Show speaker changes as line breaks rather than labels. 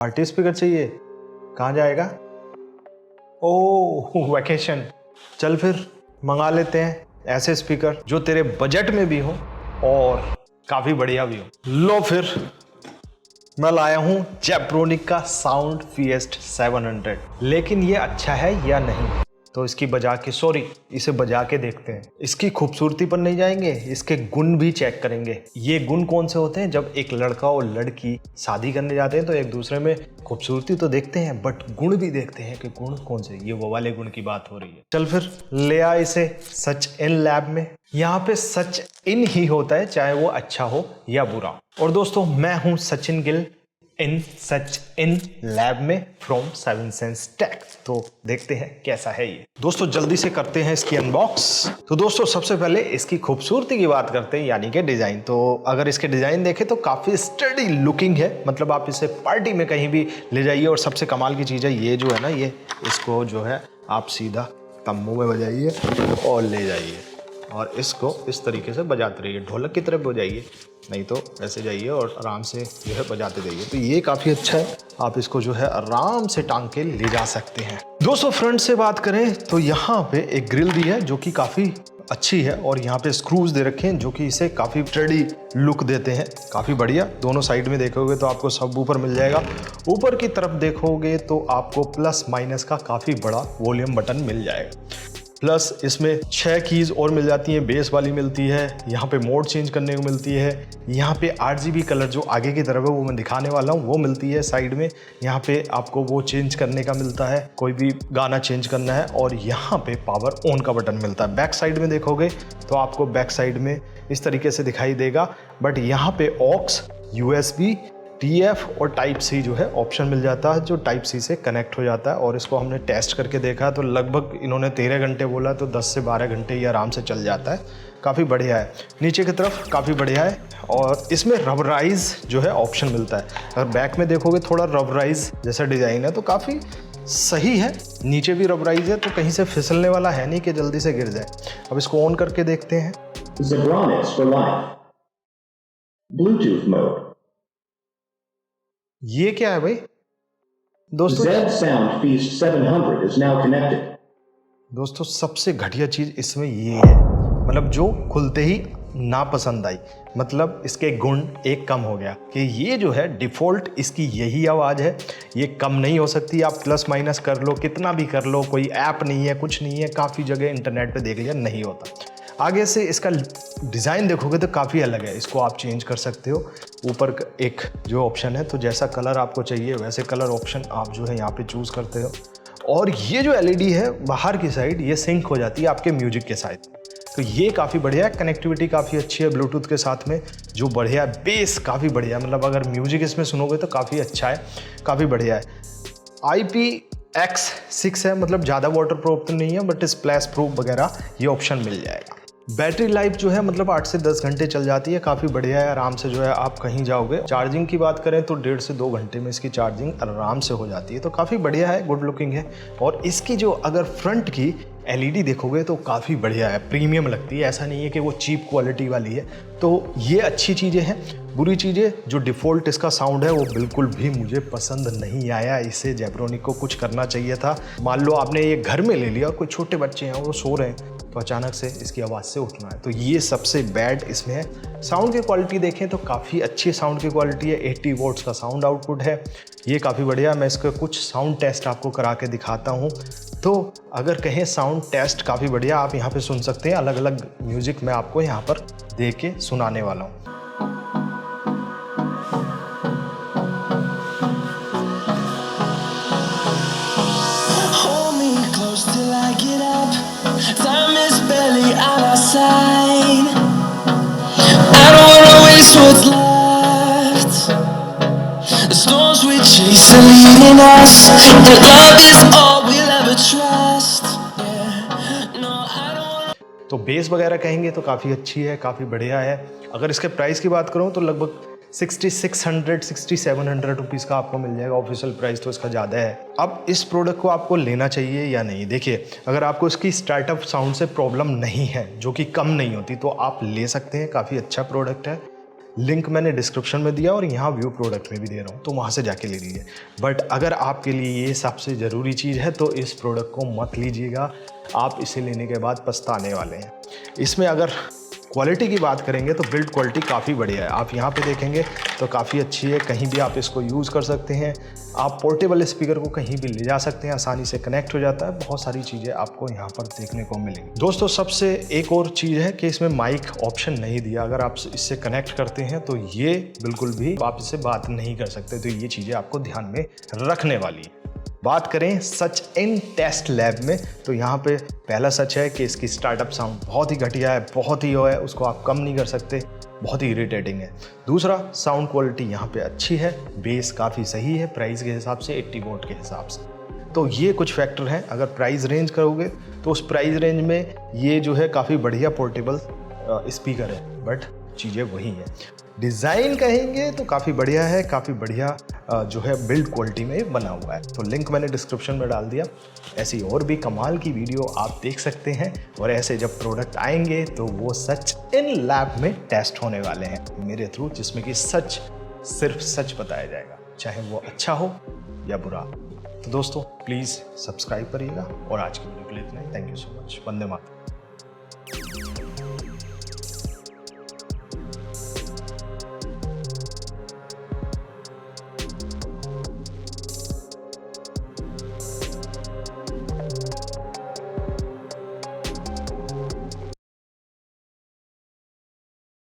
Party speaker चाहिए? कहाँ जाएगा? ओह वैकेशन। चल फिर मंगा लेते हैं ऐसे स्पीकर जो तेरे बजट में भी हो और काफी बढ़िया भी हो। लो फिर मैं लाया हूं जेब्रोनिक का साउंड फीएस्ट 700। लेकिन ये अच्छा है या नहीं तो इसकी इसे बजा के देखते हैं। इसकी खूबसूरती पर नहीं जाएंगे, इसके गुण भी चेक करेंगे। ये गुण कौन से होते हैं? जब एक लड़का और लड़की शादी करने जाते हैं तो एक दूसरे में खूबसूरती तो देखते हैं बट गुण भी देखते हैं कि गुण कौन से। ये वो वाले गुण की बात हो रही है। चल फिर ले आ इसे सच इन लैब में। यहाँ पे सच इन ही होता है, चाहे वो अच्छा हो या बुरा। और दोस्तों मैं हूं सचिन गिल इन सच इन लैब में फ्रॉम 7 सेंस टेक। तो देखते हैं कैसा है ये। दोस्तों जल्दी से करते हैं इसकी अनबॉक्स। तो दोस्तों सबसे पहले इसकी खूबसूरती की बात करते हैं, यानी कि डिजाइन। तो अगर इसके डिजाइन देखें तो काफी स्टडी लुकिंग है, मतलब आप इसे पार्टी में कहीं भी ले जाइए। और सबसे कमाल की चीज है ये जो है ना, ये इसको जो है आप सीधा तम्बू में बजाइए और ले जाइए और इसको इस तरीके से बजाते रहिए। ढोलक की तरह बजाइए, नहीं तो ऐसे जाइए और आराम से जो है बजाते जाइए। तो ये काफ़ी अच्छा है, आप इसको जो है आराम से टांग के ले जा सकते हैं। दोस्तों फ्रंट से बात करें तो यहाँ पे एक ग्रिल दी है जो कि काफ़ी अच्छी है और यहाँ पे स्क्रूज दे रखे हैं जो कि इसे काफ़ी स्टडी लुक देते हैं, काफ़ी बढ़िया। दोनों साइड में देखोगे तो आपको सब ऊपर मिल जाएगा। ऊपर की तरफ देखोगे तो आपको प्लस माइनस का काफ़ी बड़ा वॉल्यूम बटन मिल जाएगा। प्लस इसमें 6 कीज़ और मिल जाती हैं, बेस वाली मिलती है, यहाँ पे मोड चेंज करने को मिलती है, यहाँ पे RGB कलर जो आगे की तरफ है वो मैं दिखाने वाला हूँ वो मिलती है साइड में। यहाँ पे आपको वो चेंज करने का मिलता है, कोई भी गाना चेंज करना है। और यहाँ पे पावर ऑन का बटन मिलता है। बैक साइड में देखोगे तो आपको बैक साइड में इस तरीके से दिखाई देगा, बट यहाँ पे ऑक्स, USB, TF और टाइप C जो है ऑप्शन मिल जाता है, जो टाइप C से कनेक्ट हो जाता है। और इसको हमने टेस्ट करके देखा तो लगभग इन्होंने 13 घंटे बोला, तो 10 से 12 घंटे ये आराम से चल जाता है। काफ़ी बढ़िया है। नीचे की तरफ काफ़ी बढ़िया है और इसमें रबराइज जो है ऑप्शन मिलता है। अगर बैक में देखोगे थोड़ा रबराइज जैसा डिज़ाइन है तो काफ़ी सही है। नीचे भी रबराइज है तो कहीं से फिसलने वाला है नहीं कि जल्दी से गिर जाए। अब इसको ऑन करके देखते हैं।
Zebronics for life. Bluetooth mode.
ये क्या है भाई दोस्तों?
Zeb Sound Feast 700 is now connected.
दोस्तों सबसे घटिया चीज इसमें ये है, मतलब जो खुलते ही ना पसंद आई, मतलब इसके गुण एक कम हो गया कि ये जो है डिफ़ॉल्ट इसकी यही आवाज़ है, ये कम नहीं हो सकती। आप प्लस माइनस कर लो, कितना भी कर लो, कोई ऐप नहीं है, कुछ नहीं है। काफ़ी जगह इंटरनेट पे देख लिया, नहीं होता। आगे से इसका डिज़ाइन देखोगे तो काफ़ी अलग है। इसको आप चेंज कर सकते हो। ऊपर एक जो ऑप्शन है, तो जैसा कलर आपको चाहिए वैसे कलर ऑप्शन आप जो है यहाँ पे चूज़ करते हो। और ये जो LED है बाहर की साइड, ये सिंक हो जाती है आपके म्यूजिक के साथ। तो ये काफ़ी बढ़िया है। कनेक्टिविटी काफ़ी अच्छी है ब्लूटूथ के साथ में, जो बढ़िया है। बेस काफ़ी बढ़िया है, मतलब अगर म्यूजिक इसमें सुनोगे तो काफ़ी अच्छा है, काफ़ी बढ़िया है। IPX6 है, मतलब ज़्यादा वाटर प्रूफ तो नहीं है बट स्प्लैश प्रूफ वगैरह ये ऑप्शन मिल जाएगा। बैटरी लाइफ जो है मतलब 8 से 10 घंटे चल जाती है, काफ़ी बढ़िया है। आराम से जो है आप कहीं जाओगे। चार्जिंग की बात करें तो 1.5 से 2 घंटे में इसकी चार्जिंग आराम से हो जाती है। तो काफ़ी बढ़िया है, गुड लुकिंग है। और इसकी जो अगर फ्रंट की LED देखोगे तो काफ़ी बढ़िया है, प्रीमियम लगती है। ऐसा नहीं है कि वो चीप क्वालिटी वाली है। तो ये अच्छी चीज़ें हैं। बुरी चीज़ें जो डिफ़ॉल्ट इसका साउंड है वो बिल्कुल भी मुझे पसंद नहीं आया। इसे जेब्रोनिक को कुछ करना चाहिए था। मान लो आपने ये घर में ले लिया और कोई छोटे बच्चे हैं वो सो रहे हैं तो अचानक से इसकी आवाज़ से उठना है, तो ये सबसे बैड इसमें है। साउंड की क्वालिटी देखें तो काफ़ी अच्छी साउंड की क्वालिटी है। 80 वॉट्स का साउंड आउटपुट है, ये काफ़ी बढ़िया। मैं इसका कुछ साउंड टेस्ट आपको करा के दिखाता हूँ। तो अगर कहें साउंड टेस्ट काफ़ी बढ़िया, आप यहाँ पे सुन सकते हैं। अलग अलग म्यूज़िक मैं आपको यहाँ पर दे के सुनाने वाला हूँ।
Time is barely on our side. I don't wanna waste what's left. The storms we chase are leading us, but love is all we'll ever trust. Yeah. No, I don't wanna...
तो base वगैरह कहेंगे तो काफ़ी अच्छी है, काफ़ी बढ़िया है। अगर इसके प्राइस की बात करूँ तो लगभग 6600-6700 रुपीज़ का आपको मिल जाएगा। ऑफिशियल प्राइस तो इसका ज़्यादा है। अब इस प्रोडक्ट को आपको लेना चाहिए या नहीं, देखिए अगर आपको इसकी स्टार्टअप साउंड से प्रॉब्लम नहीं है, जो कि कम नहीं होती, तो आप ले सकते हैं। काफ़ी अच्छा प्रोडक्ट है। लिंक मैंने डिस्क्रिप्शन में दिया और यहाँ व्यू प्रोडक्ट में भी दे रहा हूँ, तो वहाँ से जाके ले लीजिए। बट अगर आपके लिए ये सबसे ज़रूरी चीज़ है तो इस प्रोडक्ट को मत लीजिएगा, आप इसे लेने के बाद पछताने वाले हैं। इसमें अगर क्वालिटी की बात करेंगे तो बिल्ड क्वालिटी काफ़ी बढ़िया है। आप यहाँ पे देखेंगे तो काफ़ी अच्छी है, कहीं भी आप इसको यूज़ कर सकते हैं। आप पोर्टेबल स्पीकर को कहीं भी ले जा सकते हैं, आसानी से कनेक्ट हो जाता है। बहुत सारी चीज़ें आपको यहाँ पर देखने को मिलेंगी। दोस्तों सबसे एक और चीज़ है कि इसमें माइक ऑप्शन नहीं दिया। अगर आप इससे कनेक्ट करते हैं तो ये बिल्कुल भी आप इससे बात नहीं कर सकते, तो ये चीज़ें आपको ध्यान में रखने वाली है। बात करें सच इन टेस्ट लैब में, तो यहाँ पे पहला सच है कि इसकी स्टार्टअप साउंड बहुत ही घटिया है, बहुत ही है, उसको आप कम नहीं कर सकते, बहुत ही इरिटेटिंग है। दूसरा, साउंड क्वालिटी यहाँ पे अच्छी है, बेस काफ़ी सही है प्राइस के हिसाब से, 80 वॉट के हिसाब से। तो ये कुछ फैक्टर हैं। अगर प्राइस रेंज करोगे तो उस प्राइस रेंज में ये जो है काफ़ी बढ़िया पोर्टेबल स्पीकर है, बट चीज़ें वही हैं। डिज़ाइन कहेंगे तो काफ़ी बढ़िया है, काफ़ी बढ़िया जो है बिल्ड क्वालिटी में बना हुआ है। तो लिंक मैंने डिस्क्रिप्शन में डाल दिया। ऐसी और भी कमाल की वीडियो आप देख सकते हैं, और ऐसे जब प्रोडक्ट आएंगे तो वो सच इन लैब में टेस्ट होने वाले हैं मेरे थ्रू, जिसमें कि सच सिर्फ सच बताया जाएगा, चाहे वो अच्छा हो या बुरा। तो दोस्तों प्लीज़ सब्सक्राइब करिएगा, और आज की वीडियो के लिए इतना ही। Thank you so much. वंदे मातरम।